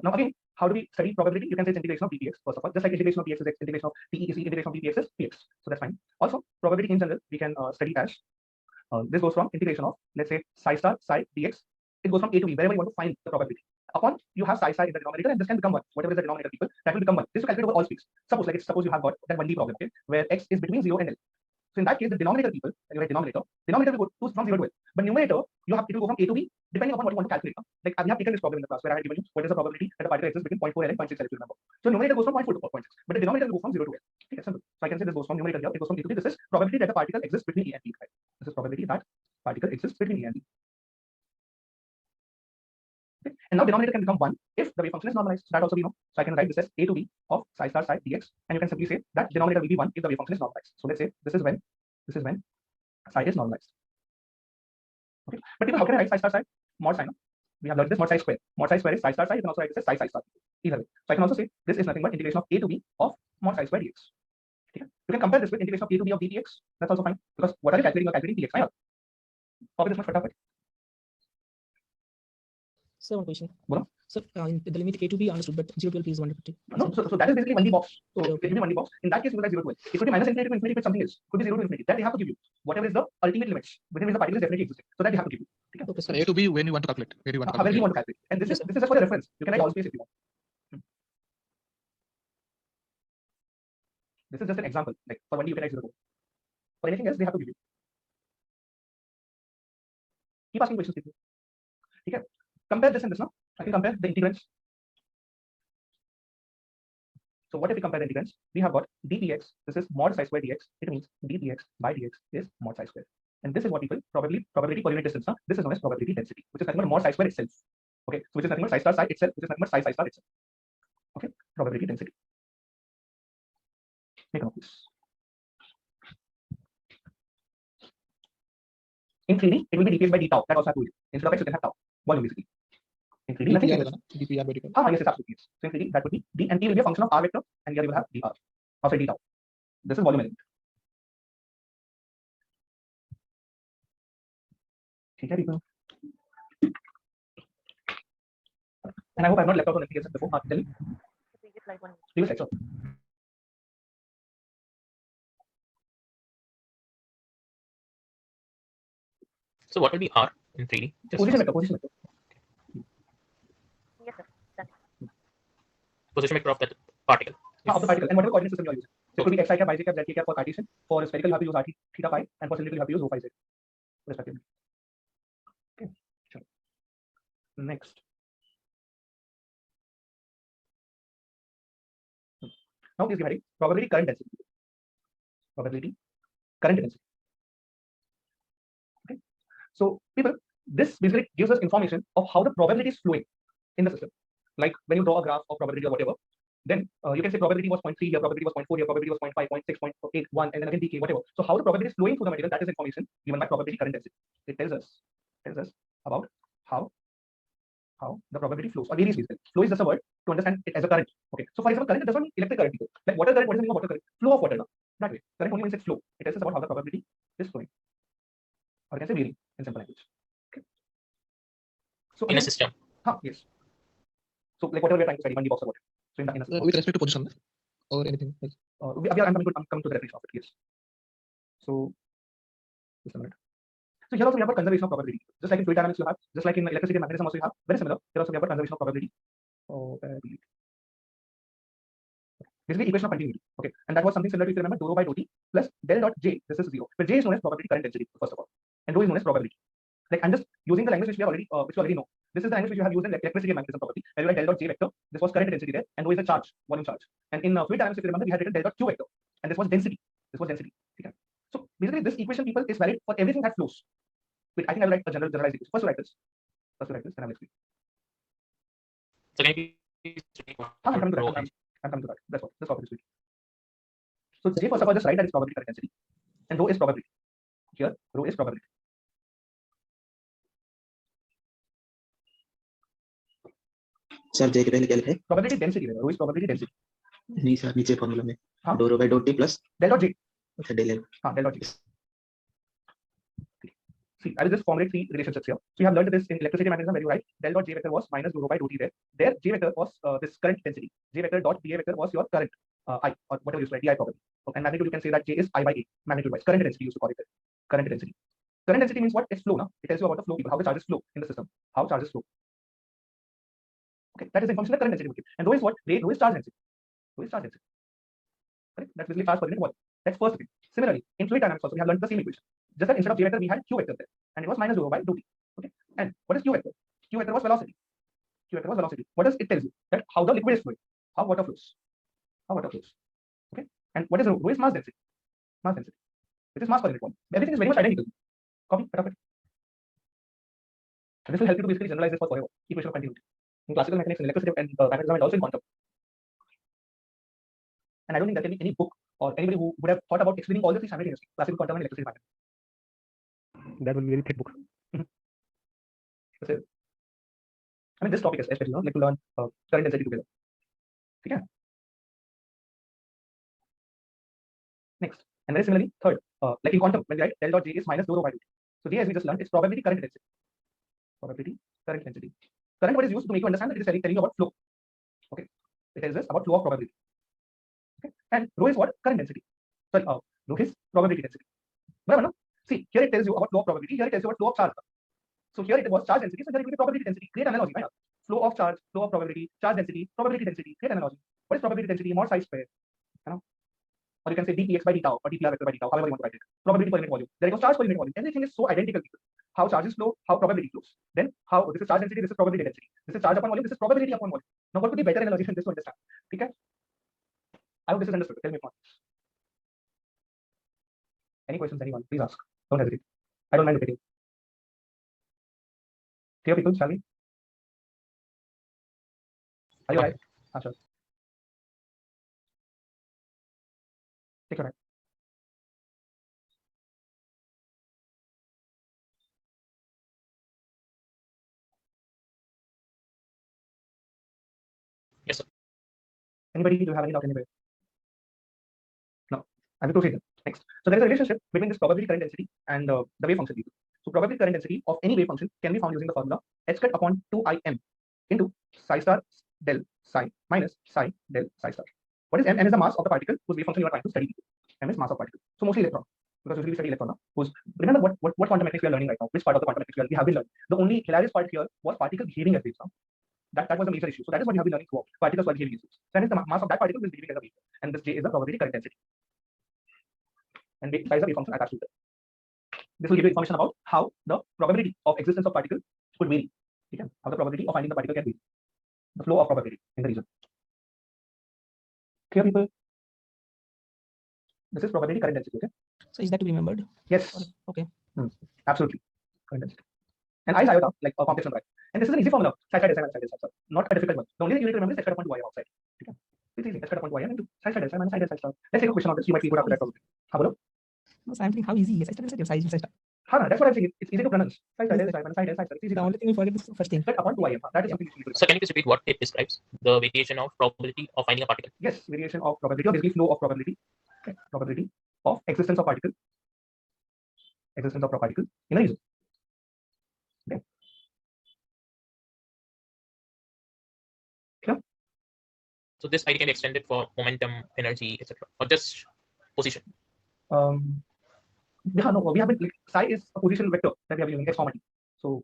now again, how do we study probability? You can say it's integration of dpx first of all, just like integration of dx is x, integration of t is e, integration of dpx is px. So that's fine. Also, probability in general we can study as this goes from integration of, let's say, psi star psi dx. It goes from a to b wherever you want to find the probability. Upon you have psi in the denominator, and this can become 1. Whatever is the denominator people, that will become 1. This will calculate over all speeds. Suppose you have got that 1D problem, okay, where x is between 0 and L. So in that case, the denominator people, when you write denominator will go from 0 to L. But numerator, it will go from a to b depending upon what you want to calculate. Like we have taken this problem in the class where I had given you what is the probability that a particle exists between 0.4 L and 0.6 L, if you remember. So numerator goes from 0.4 to 0.6, but the denominator will go from 0 to L. Okay, simple. So I can say this goes from numerator here, it goes from a to b. This is probability that the particle exists between a and b. Right? This is probability that particle exists between a and b. Okay. And now denominator can become 1 if the wave function is normalized. So that also we know. So I can write this as a to b of psi star psi dx, and you can simply say that denominator will be 1 if the wave function is normalized. So let's say this is when psi is normalized. Okay, but people, how can I write psi star psi? Mod psi, no? We have learned this mod psi square. Mod psi square is psi star psi. You can also write this as psi star. Either way. So I can also say this is nothing but integration of a to b of mod psi square dx. Okay. You can compare this with integration of a to b of dtx. That's also fine, because what are you calculating? You're calculating dx. Fine. Copy this much fatapat. So one question. Bolo. So in the limit a to b understood, but 0 to L is 1 to 50. No, so that is basically 1D box. So Okay, it will be 1D box. In that case, you will write 0 to L. It could be minus infinity to infinity with something else. It could be 0 to infinity. That they have to give you. Whatever is the ultimate limits within which the particle is definitely existing. So that they have to give you. Okay, So A to B when you want to calculate. Where you want to However you calculate. want to calculate. And this Yes, is just for your reference. You can write all space if you want. This is just an example. Like for 1D you can write 0 to L. For anything else, they have to give you. Keep asking questions, people. Okay. Compare this and this now. I can compare the integrands. So what if we compare the integrands? We have got dpx. This is mod psi square dx. It means dpx by dx is mod psi square. And this is what people probability per unit distance. Huh? This is known as probability density, which is nothing but mod psi square itself. Okay, so which is nothing but psi star psi itself, which is nothing but psi star itself. Okay, probability density. Make a note of this. In 3D, it will be dpx by d tau. That also I told you. Instead of x, you can have tau. Volume basically. In 3D, nothing changes. DPR by DPR. Yes, it's absolutely yes. So in 3D, that would be d, and t will be a function of r vector, and here you will have dr. Sorry, d tau. This is volume element. Okay, people. And I hope I have not left out on anything else before. Tell me. Previous slide, sure. So what will be R in 3D? Just Position vector. Position vector. position vector of that particle. Of the particle and whatever coordinate system you are using. So it could be xi cap, yj cap, zk cap for Cartesian. For spherical, you have to use r theta phi, and for cylindrical, you have to use rho phi z, respectively. Okay, sure. Next. Now please give heading probability current density. Probability current density. Okay. So people, this basically gives us information of how the probability is flowing in the system. Like when you draw a graph of probability or whatever, then you can say probability was 0.3 here, probability was 0.4 here, probability was 0.5, 0.6, 0.81, and then again decay, whatever. So how the probability is flowing through the material, that is information given by probability current density. It tells us about how the probability flows, or various ways. Flow is just a word to understand it as a current. Okay. So for example, current doesn't mean electric current. Like water current, what is the meaning of water current? Flow of water now. That way. Current only means its flow. It tells us about how the probability is flowing. Or you can say varying in simple language. Okay. So In a system. Yes. So like whatever we are trying to study, 1D box or whatever. So in a With respect to position or anything else. I'm coming to the definition of it. Yes. So just a minute. So here also we have got conservation of probability. Just like in fluid dynamics you have, just like in electricity and magnetism also you have, very similar. Here also we have got conservation of probability. Basically equation of continuity. Okay, and that was something similar to, if you remember, dou rho by dou t plus del dot j. This is 0. Where j is known as probability current density first of all, and rho is known as probability. Like I'm just using the language which we already know. This is the language which you have used in electricity and magnetism probably. Where you write del dot j vector. This was current density there, and rho is a charge, volume charge. And in fluid dynamics, if you remember, we had written del dot q vector, and this was density. Okay. So basically, this equation, people, is valid for everything that flows. Wait, I think I will write a generalized equation. First, to write this. Then I will explain. So can you please I'm coming to rho that. and I'm coming to that. That's what. Just copy this week. So J first of all, just write that is probability current density, and rho is probability. Here, rho is probability. Sir जे के पहले क्या लिखा है? Probability density. Rho is probability density. नहीं sir, नीचे formula में हाँ. dou rho by dou t plus Del dot j. अच्छा del L. Del dot j. See, I will just formulate three relationships here. So you have learned this in electricity mechanism where you write del dot J vector was minus rho by rho t there. There J vector was this current density. J vector dot dA vector was your current I, or whatever you write, dI probably. And magnitude you can say that J is I by A, magnitude wise. Current density you used to call it there. Current density. Current density means what? It's flow now. It tells you about the flow, how the charges flow in the system. How charges flow. Okay, that is the information that current density will give. And rho is what? Rho is charge density. Rho is charge density. Correct? That's basically charge per unit volume. That's first thing. Similarly, in fluid dynamics also we have learned the same equation. Just that instead of J vector we had Q vector there, and it was minus rho by rho t. Okay. And what is Q vector? Q vector was velocity. Q vector was velocity. What does it tell you? That how the liquid is flowing, how water flows. How water flows. Okay. And what is rho? Rho is mass density. Mass density. It is mass per unit volume. Everything is very much identical. Copy, perfect. And this will help you to basically generalize this for forever. Equation of continuity. In classical mechanics, in electricity and magnetism, and also in quantum. And I don't think there can be any book or anybody who would have thought about explaining all the three simultaneously, classical, quantum, and electricity mechanics. That will be a very thick book. That's it. I mean, this topic is especially, like to learn current density together. Okay. Next, and very similarly, third, like in quantum, when we write del dot J is minus rho by rho t. So J, as we just learned, is probability current density. Probability current density. Current word is used to make you understand that it is telling you about flow. Okay, it tells us about flow of probability. Okay, and rho is what? Current density. Sorry, rho is probability density. Right, no? See, here it tells you about flow of probability. Here it tells you about flow of charge. So here it was charge density. So here it will be probability density. Create analogy, right? Flow of charge, flow of probability, charge density, probability density. Create analogy. What is probability density? Mod psi square. You know? Or you can say dpx by d tau or dpr vector by d tau, however you want to write it. Probability per unit volume. There goes charge per unit volume. Everything is so identical. How charges flow, how probability flows. Then how this is charge density, this is probability density. This is charge upon volume, this is probability upon volume. Now what could be better analogy than this to understand? Okay? I hope this is understood. Tell me if not. Any questions, anyone? Please ask. Don't hesitate. I don't mind repeating. Clear, people, shall we? Are you alright? Sure. Take your time. Yes, sir. Anybody, do you have any doubt anywhere? No. I will proceed then. Next. So there is a relationship between this probability current density and the wave function V2. So probability current density of any wave function can be found using the formula h cut upon 2im into psi star del psi minus psi del psi star. What is m? M is the mass of the particle whose wave function you are trying to study. M is mass of particle. So mostly electron, because usually we study electron now. Whose, remember what quantum mechanics we are learning right now? Which part of the quantum mechanics we have been learning? The only hilarious part here was particle behaving as waves now. That was the major issue. So that is what you have been learning throughout. Particles were behaving as waves. So that is the mass of that particle is behaving as a wave, and this J is the probability current density. And psi is the wave function attached to it. This will give you information about how the probability of existence of particle could vary. Okay? How the probability of finding the particle can vary. The flow of probability in the region. Clear, people? This is probability current density. Okay? So is that to be remembered? Yes. Okay. Absolutely. Current density. And I iota like a complex number. And this is an easy formula. Psi del psi minus psi del psi. Not a difficult one. The only thing you need to remember is h cut upon 2im outside. Okay? It's easy. H cut upon 2im into psi del psi minus psi del psi. Let's take a question on this. You might feel good after that probably. How about? No, so I'm thinking how easy is it? Size. That's what I'm saying. It's easy to pronounce. Psi del psi minus psi del psi. It's easy. The only thing we forget is the first thing. H cut upon 2im. That is something you need to. So can you please repeat what it describes? The variation of probability of finding a particle. Yes, variation of probability, or basically flow of probability. Okay. Probability of existence of particle. Existence of a particle in a region. Okay. Clear? So this idea can be extended for momentum, energy, etc., or just position. We haven't like psi is a position vector that we have using x comma t. So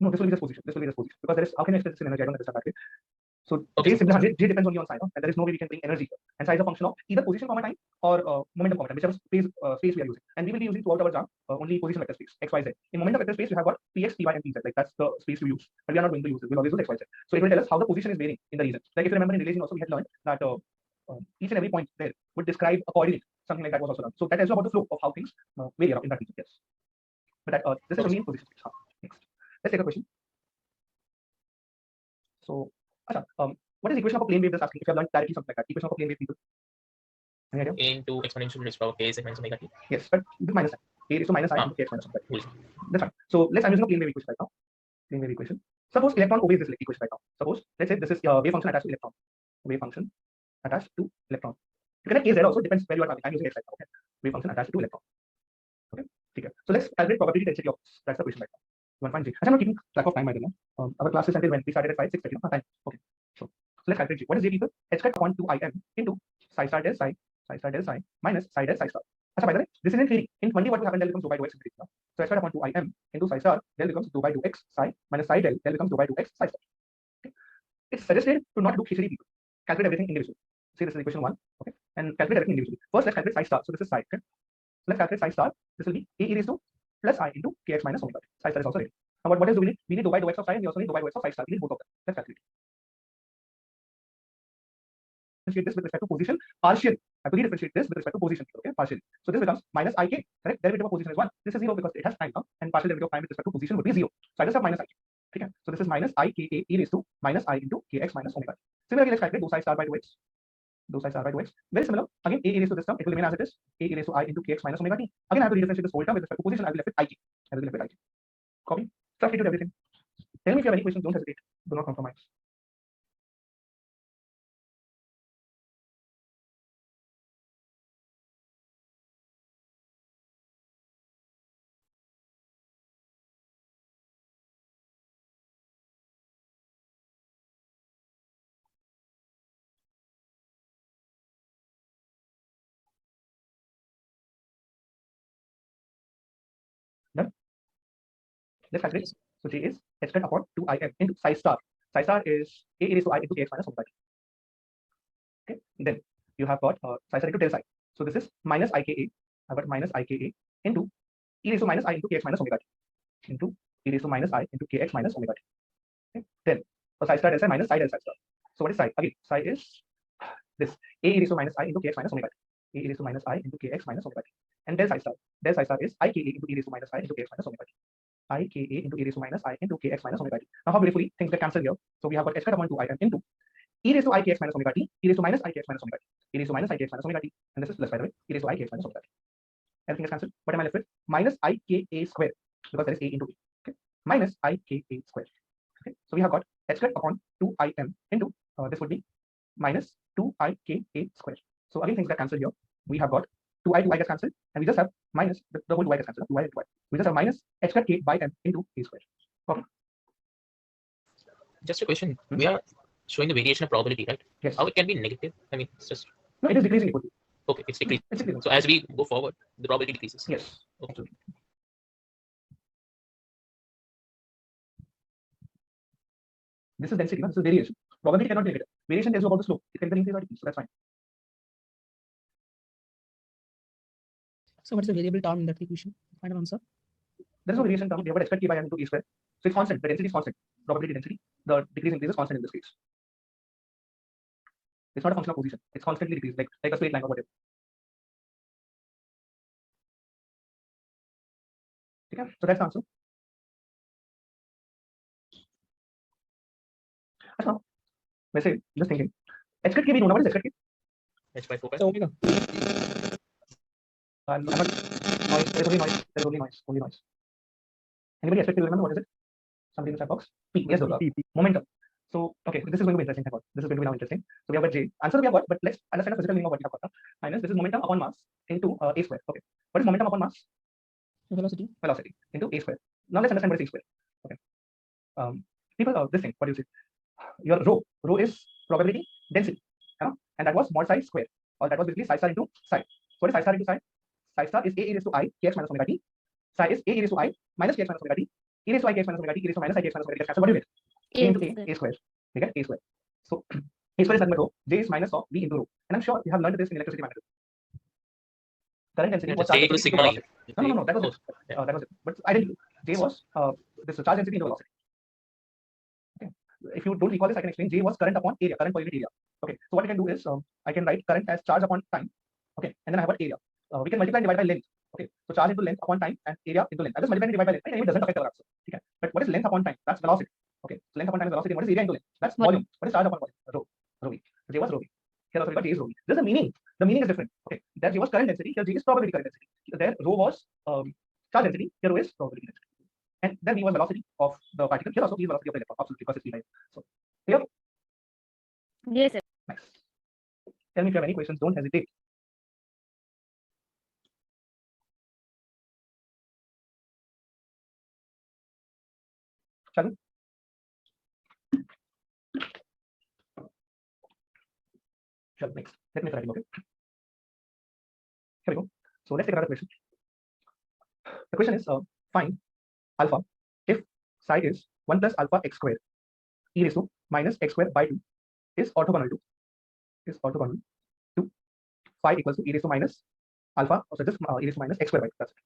no, this will be just position. This will be just position because there is, how can I express this in energy? I don't understand that way. So Okay. J depends only on psi, and there is no way we can bring energy here. And psi is a function of either position comma time or momentum comma time, whichever space we are using. And we will be using throughout our job only position vector space x, y, z. In momentum vector space, we have got px, py, and pz. Like that's the space we use, but we are not going to use it. We'll always use x, y, z. So it will tell us how the position is varying in the region. Like if you remember in relation also we had learned that each and every point there would describe a coordinate. Something like that was also done. So that tells you about the flow of how things vary around in that region. Yes. But that, this is only in position space. Next, let's take a question. So, what is the equation of a plane wave? Just asking if you have learned directly something like that. Equation of a plane wave, people. Any idea? Into exponential raised power k is minus omega t. Yes, but with minus sign. A is to minus I into k minus omega t. Cool. That's fine. So I'm using a plane wave equation right now. Plane wave equation. Suppose electron obeys this equation right now. Suppose let's say this is wave function attached to electron. Wave function attached to electron. You can have kz also, depends where you are traveling. I'm using x right now. Okay. Wave function attached to electron. Okay. ठीक है. So let's calculate probability density of this. That's the question right now. You want to find G. I'm not keeping track of time, I don't know. Our class is until when we started at 5, 6:30. Time. Okay. So let's calculate G. What is G equal? H cut upon 2im into psi star del psi minus psi del psi star. By the way, this is in theory. In 20, what will happen? Del becomes 2 by 2x. So h cut upon 2im into psi star del becomes 2 by 2x psi minus psi del becomes 2 by 2x psi star. Okay. It's suggested to not do khichdi people. Calculate everything individually. See, this is equation 1. Okay. And calculate everything individually. First, let's calculate psi star. So this is psi. Okay. Let's calculate psi star. This will be a e raised to plus I into kx minus omega. Psi star is also ready. Now, what else do we need? We need 2 by 2x of psi, and we also need 2 by 2x of psi star. We need both of them. Let's calculate. Differentiate this with respect to position partially. I have to differentiate this with respect to position. Okay, partially. So this becomes minus ik. Correct? Derivative of position is 1. This is 0 because it has time now, and partial derivative of time with respect to position would be 0. So I just have minus ik. Okay. So this is minus ika e raised to minus I into kx minus omega. Similarly, let's calculate 2 psi star by 2x. 2 psi star by 2x. Very similar. Again, a raised to this term, it will remain as it is. A raised to I into kx minus omega t. Again, I have to redifferentiate this whole term with respect to position. I will be left with ik. I will be left with ik. Copy. Substitute everything. Tell me if you have any questions. Don't hesitate. Do not compromise. Done. Let's calculate. So J is h cut upon 2im into psi star. Psi star is a raised to I into kx minus omega t. Okay. Then you have got psi star into del psi. So this is minus ika. I've got minus ika into e raised to minus I into kx minus omega t. Into e raised to minus I into kx minus omega t. Okay. Then for psi star del psi minus psi del psi star. So what is psi? Again, psi is this a raised to minus I into kx minus omega t. A raised to minus I into kx minus omega t. And del psi star. Del psi star is ika into e raised to minus I into kx minus omega t. ika into e raised to minus I into kx minus omega t. Now how beautifully things get cancelled here. So we have got h cut upon 2im into e raised to I kx minus omega t, e raised to minus I kx minus omega t, e raised to minus I kx minus omega t, and this is plus by the way, e raised to I kx minus omega t. Everything is cancelled. What am I left with? Minus ika square, because there is a into e. Okay. Minus ika square. Okay. So we have got h cut upon 2im into this would be minus 2ika square. So again things get cancelled here. We have got 2i gets cancelled, and we just have minus the whole 2i gets cancelled. 2i into 2i. We just have minus h cut k by m into a square. Okay. Just a question. We are showing the variation of probability, right? Yes. How it can be negative? I mean, it's just No, it is decreasing equally. okay. It's decreasing. It's decreasing. So as we go forward, the probability decreases. Yes. Okay. Absolutely. This is density. No? This is variation. Probability cannot be negative. Variation tells you about the slope. It can be increase or decrease. So that's fine. So what is the variable term in that equation? Find an answer. There is no variation term. We have got h cut k by m into a square. So it's constant. The density is constant. Probability density. The decrease increase is constant in this case. It's not a function of position. It's constantly decreased, like a straight line or whatever. Okay. So that's the answer. Now, वैसे just thinking. h cut k we know. What is h cut k? H by 4 pi. So omega. I'm not noise. There's only noise. There's only noise. Only noise. Anybody expect to remember what is it? Something in the chat box. P. Yes, Durga. Momentum. So okay, this is going to be interesting. This is going to be now interesting. So we have got J. Answer we have got, but let's understand the physical meaning of what we have got. Minus this is momentum upon mass into a square. Okay. What is momentum upon mass? Velocity. Velocity into a square. Now let's understand what is a square. Okay. People, this thing. What do you say? Your rho is probability density, and that was mod psi square, or that was basically psi star into psi. So what is psi star into psi? Psi star is a raised to I kx minus omega t. Psi is a raised to I minus kx minus omega t. E raised to I kx minus omega t. E raised to minus I kx minus omega t. That's what do you get? A into a square. We get a square. So a square is nothing but rho. J is minus of v into rho. And I'm sure you have learned this in electricity mathematics. Current density was J equals sigma E. No. That was it. That was it. But I didn't. J was this charge density into velocity. Okay. If you don't recall this, I can explain. J was current upon area, current per unit area. Okay. So what I can do is I can write current as charge upon time. Okay. And then I have got area. We can multiply and divide by length. Okay. So charge into length upon time and area into length. I just multiply and divide by length. Right? It doesn't affect our answer. Okay. But what is length upon time? That's velocity. Okay. So length upon time is velocity. What is area into length? That's volume. What is charge upon volume? Rho v. So J was rho v. Here also we got J is rho v. There's a meaning. The meaning is different. Okay. There J was current density. Here J is probability current density. There rho was charge density. Here rho is probability density. And then V was velocity of the particle. Here also V is velocity of the electron. Absolutely, because it's V. So clear? Yes, sir. Nice. Tell me if you have any questions. Don't hesitate. shall we? Shall we? Next, let me try. Okay. Here we go. So let's take another question. The question is find alpha if psi is 1 plus alpha x squared e raised to minus x squared by 2 is orthogonal to phi equals to e raised to minus alpha, so just e raised to minus x squared by 2. That's it.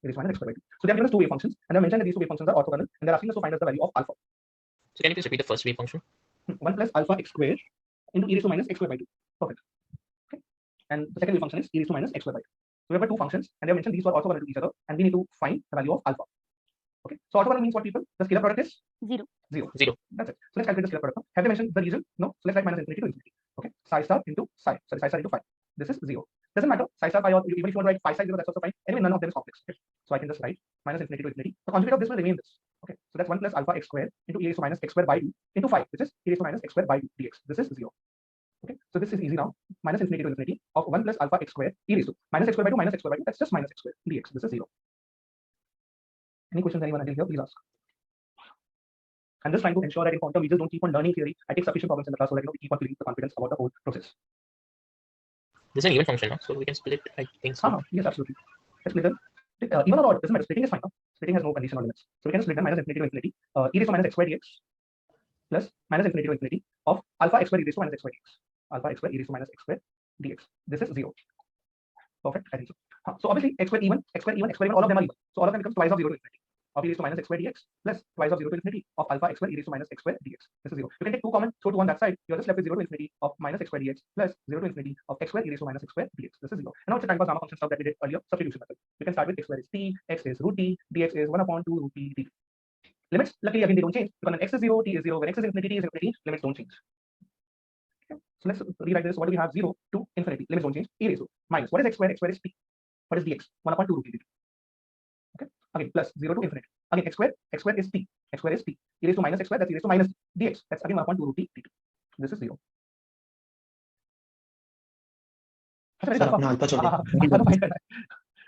E raised to minus x squared by 2. So they have given us two wave functions, and they have mentioned that these two wave functions are orthogonal, and they're asking us to find us the value of alpha. So can you please repeat the first wave function? 1 plus alpha x squared into e raised to minus x squared by 2. Perfect. Okay. And the second wave function is e raised to minus x squared by 2. So we have got two functions, and they have mentioned these are orthogonal to each other, and we need to find the value of alpha. Okay. So orthogonal means what, people? The scalar product is 0. 0. That's it. So let's calculate the scalar product. Have they mentioned the region? No. So let's write minus infinity to infinity. Okay. Psi star into psi. Sorry, psi star into phi. This is 0. Doesn't matter. Psi star phi, or even if you want to write phi psi 0, that's also fine. Anyway, none of them is complex. Okay. So I can just write minus infinity to infinity. The conjugate of this will remain this. Okay. So that's 1 plus alpha x squared into e raised to minus x squared by 2 into phi, which is e raised to minus x squared by 2 dx. This is 0. Okay. So this is easy now. Minus infinity to infinity of 1 plus alpha x squared e raised to minus x squared by 2 minus x squared by 2. That's just minus x squared dx. This is 0. Any questions anyone until here? Please ask. I'm just trying to ensure that in quantum we just don't keep on learning theory. I take sufficient problems in the class so that we keep on feeling the confidence about the whole process. This is an even function, no? So we can split, I think. So. Yes, absolutely. Let's split them. Even or odd, doesn't matter. Splitting is fine. No? Splitting has no condition or limits. So we can split them minus infinity to infinity. E raised to minus x squared dx plus minus infinity to infinity of alpha x squared e raised to minus x squared dx. Alpha x squared e raised to minus x squared dx. This is 0. Perfect. I think so. So obviously x squared even, all of them are even. So all of them becomes twice of 0 to infinity. Of e raised to minus x squared dx plus twice of 0 to infinity of alpha x squared e raised to minus x squared dx. This is 0. You can take 2 common, throw 2 on that side. You're just left with 0 to infinity of minus x squared dx plus 0 to infinity of x squared e raised to minus x squared dx. This is 0. And now it's a time pass gamma function stuff that we did earlier, substitution method. We can start with x squared is t, x is root t, dx is 1 upon 2 root t dt. Limits, luckily again they don't change. Because when x is 0, t is 0. When x is infinity, t is infinity, limits don't change. Okay. So let's rewrite this. What do we have? 0 to infinity. Limits don't change. E raised to minus. What is x squared? X squared is t. What is dx? 1 upon 2 root t dt. Okay. Again, plus 0 to infinity. Again, x squared is t. X squared is t. E raised to minus x squared, that's e raised to minus dx. That's again 1 upon 2 root t dt. This is 0. alpha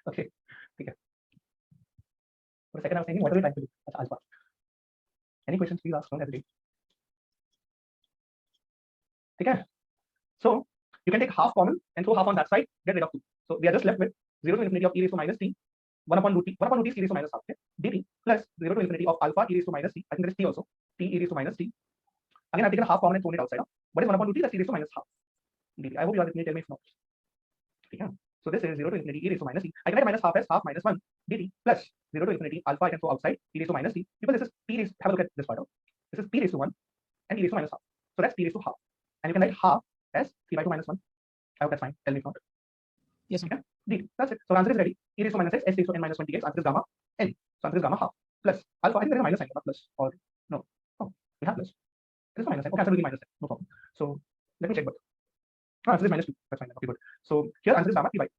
Okay. Okay. For a second, I was thinking, what are we trying to do? That's alpha. Any questions, please ask. Don't hesitate. Okay. So you can take half common and throw half on that side, get rid of 2. So we are just left with 0 to infinity of e raised to minus t, 1 upon root t. 1 upon root t is e raised to minus half, okay? dt plus 0 to infinity of alpha e raised to minus t. I think there is t also. T e raised to minus t. Again, I've taken a half common and thrown it outside. What is 1 upon root t? That's e raised to minus half. dt. I hope you are with me. Tell me if not. Okay. So this is 0 to infinity e raised to minus t. I can write minus half as half minus 1 dt plus 0 to infinity alpha I can throw outside e raised to minus t. Because this is p raised, have a look at this part out. This is p raised to 1 and e raised to minus half. So that's p raised to half. And you can write half as 3 by 2 minus 1. I hope that's fine. Tell me if not. Yes, okay. dt. That's it. So the answer is ready. E raised to minus x, s raised to n minus 1 dx. Answer is gamma n. So answer is gamma half plus alpha. I think there is a minus sign, not plus or no. Oh, we have plus. There is a minus sign. Okay, answer will be minus 10. No problem. So let me check. But answer is minus 2. That's fine. Okay, good. So here answer is gamma p by 2.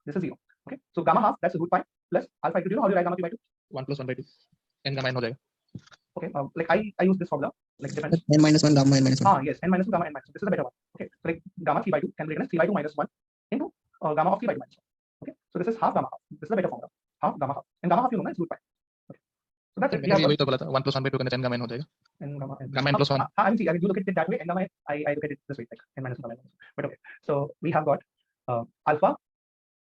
This is 0. Okay. So gamma half, that's root pi plus alpha. Do you know how you write gamma p by 2? 1 plus 1 by 2. n gamma n हो जाएगा. Okay. Like I use this formula. Like depends. n minus 1 gamma n minus 1. Yes. N minus 2 gamma n minus 1. This is the better one. Okay. So like gamma 3 by 2 can be written as 3 by 2 minus 1 into gamma of 3 by 2 minus 1. Okay. So this is half gamma half. This is the better formula. Half gamma half. And gamma half you know is root pi. Okay. So that's it. मैंने वही तो बोला था 1 plus 1 by 2 करने से n gamma n हो जाएगा. N gamma n. Gamma n plus 1. I mean, you look at it that way. N gamma I look at it this way, like n minus 1 gamma n. But okay. So we have got alpha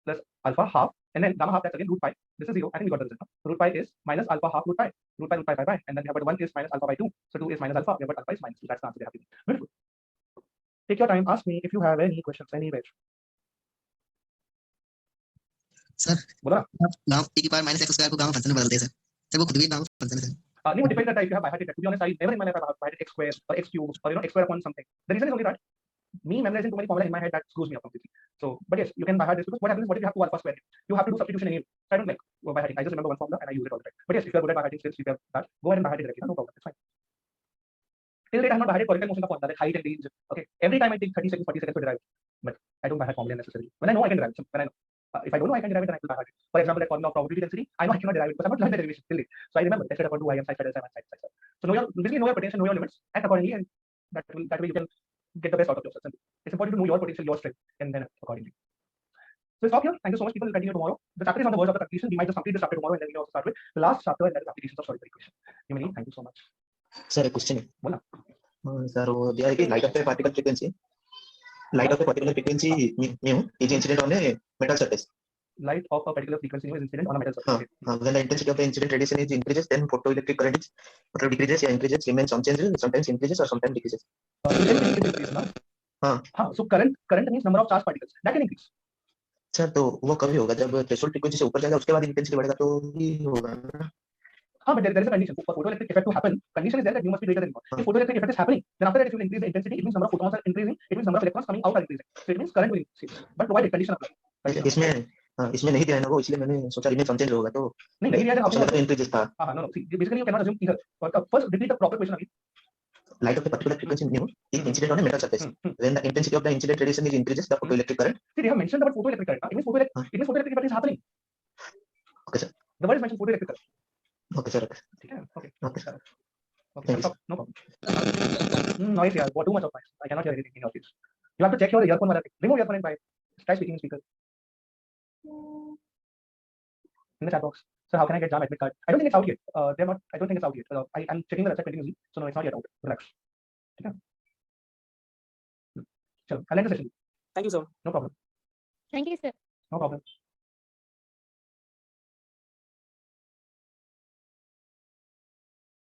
plus alpha half, and then gamma half, that's again root pi. This is 0. I think we got the result. Root pi is minus alpha half root pi. Root pi pi. And then we have got 1 is minus alpha by 2. So 2 is minus alpha. We have got alpha is minus 2. That's the answer they have given. Beautiful. Take your time. Ask me if you have any questions anywhere. Sir बोला gamma e की power minus x square को gamma function में बदल दे sir. Sir वो खुद भी gamma function है sir. No, it depends on that if you have by heart attack. To be honest, I never in my life have by x square or x cube or x square upon something. The reason is only that me memorizing too many formulas in my head that screws me up completely. So, but yes, you can by heart this because what happens is what if you have 2 alpha square? You have to do substitution anyway. So I don't like by hearting. I just remember one formula and I use it all the time. But yes, if you are good at by hearting skills, if you have that, go ahead and by heart it directly. No problem. It's fine. Till date, I have not by hearted correct motion of formula, like height and range. Okay, every time I take 30 seconds, 40 seconds to derive, but I don't by heart formula necessarily. When I know I can derive, when I know. If I don't know I can derive it, then I will by heart it. For example, that formula of probability density, I know I cannot derive it because I have not learned the derivation till date. So I remember x squared upon 2 I am psi squared delta psi squared. So basically know your potential, know your limits, act accordingly, and that way you can get the best out of yourself. It's important to know your potential, your strength, and then accordingly. So stop here. Thank you so much. People will continue tomorrow. The chapter is on the verge of the completion. We might just complete this chapter tomorrow, and then we also start with the last chapter, and that is applications of solitary equation. Thank you so much. Sir एक question है बोला। Sir वो दिया है कि light of the particle frequency mu is incident on a metal surface. Light of a particular frequency is incident on a metal surface. When the intensity of the incident radiation is increases, then photoelectric current is decreases या increases, remains unchanged, sometimes increases or sometimes decreases. Intensity increases ना? हाँ. So current means number of charged particles. That can increase. Sir तो वो कभी होगा जब threshold frequency से ऊपर जाएगा उसके बाद इंटेंसिटी बढ़ेगा तो ही होगा ना. हाँ, but there is a condition for photoelectric effect to happen. Condition is there that mu must be greater than 1. If photoelectric effect is happening, then after that if you increase the intensity, it means number of photons are increasing. It means number of electrons coming out are increasing. So it means current will increase. But provided condition apply. इसमें नहीं दिया है ना वो, इसलिए मैंने सोचा remain unchange होगा तो नहीं दिया है ऑप्शन तो इंक्रीजेस था. No. See, basically you cannot assume either. First repeat the proper question again. Light of a particular frequency mu is incident on a metal surface. When the intensity of the incident radiation is increases, the photoelectric current. See, they have mentioned about photoelectric current. It means photoelectric effect is happening. Okay, sir. The word is mentioned photoelectric current. Okay, sir. Okay. No problem. Noise, yeah. Too much of noise. I cannot hear anything in your case. You have to check your earphone. Remove earphone and try speaking in speaker. In the chat box. Sir, how can I get JAM admit card? I don't think it's out yet. I don't think it's out yet. I'm checking the website continuously, so no, it's not yet out. Relax. Okay. Chalo, I'll end the session. Thank you, sir. No problem. Thank you, sir. No problem.